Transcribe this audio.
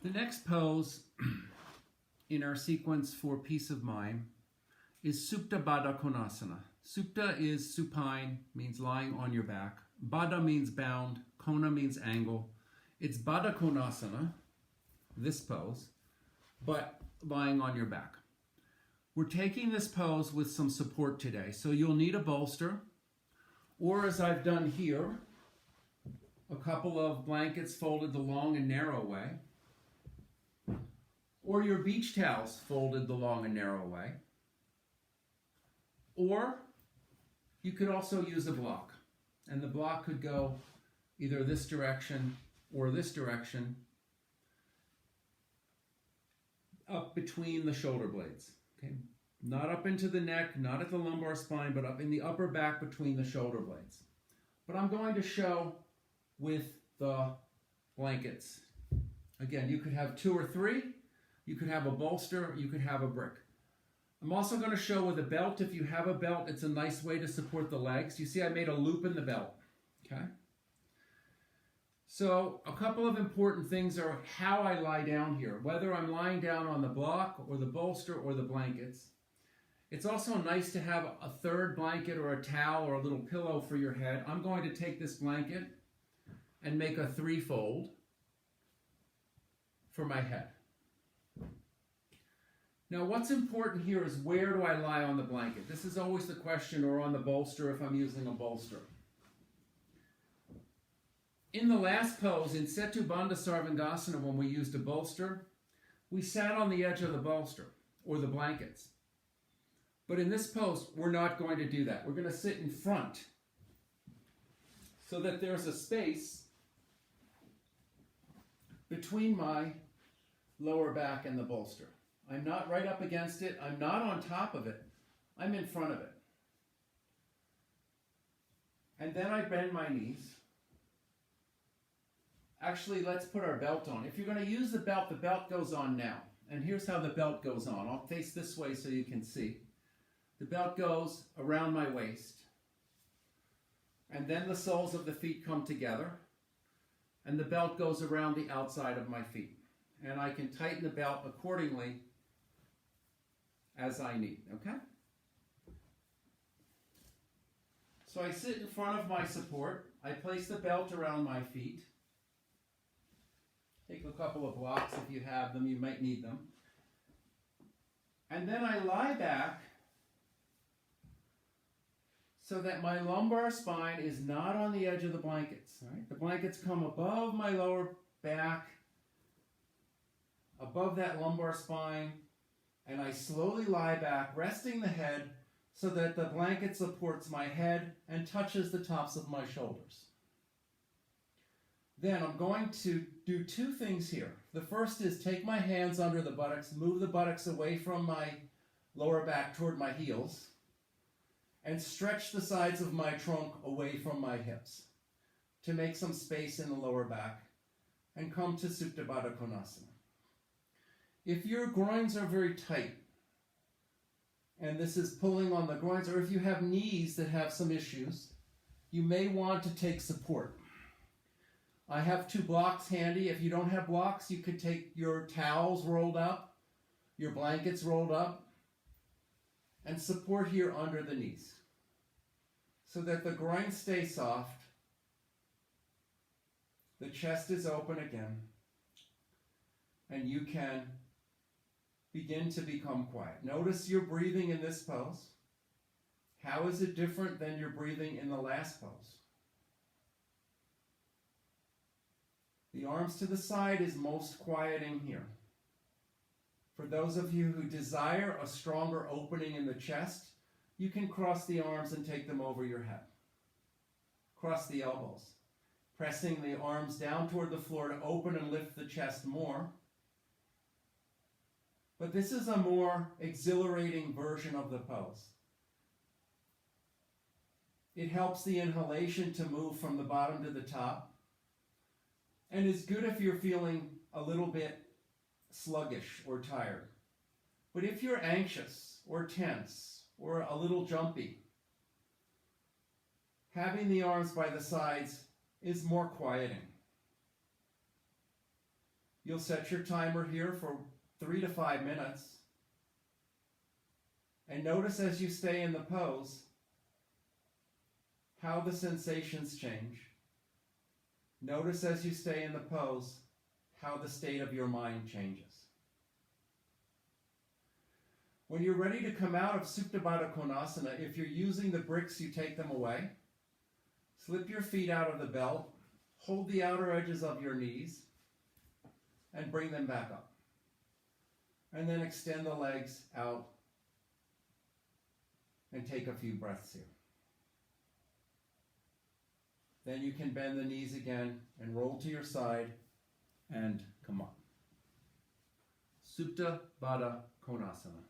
The next pose in our sequence for peace of mind is Supta Baddha Konasana. Supta is supine, means lying on your back. Baddha means bound. Kona means angle. It's Baddha Konasana, this pose, but lying on your back. We're taking this pose with some support today. So you'll need a bolster, or as I've done here, a couple of blankets folded the long and narrow way, or your beach towels folded the long and narrow way, or you could also use a block, and the block could go either this direction or this direction, up between the shoulder blades. Okay, not up into the neck, not at the lumbar spine, but up in the upper back between the shoulder blades. But I'm going to show with the blankets. Again, you could have 2 or 3, you could have a bolster, you could have a brick. I'm also going to show with a belt. If you have a belt, it's a nice way to support the legs. You see I made a loop in the belt. Okay. So a couple of important things are how I lie down here, whether I'm lying down on the block or the bolster or the blankets. It's also nice to have a third blanket or a towel or a little pillow for your head. I'm going to take this blanket and make a 3-fold for my head. Now what's important here is, where do I lie on the blanket? This is always the question, or on the bolster if I'm using a bolster. In the last pose, in Setu Bandha Sarvangasana, when we used a bolster, we sat on the edge of the bolster, or the blankets. But in this pose, we're not going to do that. We're going to sit in front, so that there's a space between my lower back and the bolster. I'm not right up against it. I'm not on top of it. I'm in front of it. And then I bend my knees. Actually, let's put our belt on. If you're going to use the belt goes on now. And here's how the belt goes on. I'll face this way so you can see. The belt goes around my waist. And then the soles of the feet come together. And the belt goes around the outside of my feet. And I can tighten the belt accordingly as I need, okay? So I sit in front of my support. I place the belt around my feet. Take a couple of blocks if you have them, you might need them. And then I lie back so that my lumbar spine is not on the edge of the blankets. Right? The blankets come above my lower back, above that lumbar spine, and I slowly lie back, resting the head so that the blanket supports my head and touches the tops of my shoulders. Then I'm going to do 2 things here. The first is take my hands under the buttocks, move the buttocks away from my lower back toward my heels, and stretch the sides of my trunk away from my hips to make some space in the lower back, and come to Supta Baddha Konasana. If your groins are very tight, and this is pulling on the groins, or if you have knees that have some issues, you may want to take support. I have 2 blocks handy. If you don't have blocks, you could take your towels rolled up, your blankets rolled up, and support here under the knees so that the groins stay soft, the chest is open again, and you can begin to become quiet. Notice your breathing in this pose. How is it different than your breathing in the last pose? The arms to the side is most quieting here. For those of you who desire a stronger opening in the chest, you can cross the arms and take them over your head. Cross the elbows, pressing the arms down toward the floor to open and lift the chest more. But this is a more exhilarating version of the pose. It helps the inhalation to move from the bottom to the top, and is good if you're feeling a little bit sluggish or tired. But if you're anxious or tense or a little jumpy, having the arms by the sides is more quieting. You'll set your timer here for 3 to 5 minutes. And notice as you stay in the pose how the sensations change. Notice as you stay in the pose how the state of your mind changes. When you're ready to come out of Supta Baddha Konasana, if you're using the bricks, you take them away. Slip your feet out of the belt, hold the outer edges of your knees, and bring them back up. And then extend the legs out and take a few breaths here. Then you can bend the knees again and roll to your side and come up. Supta Baddha Konasana.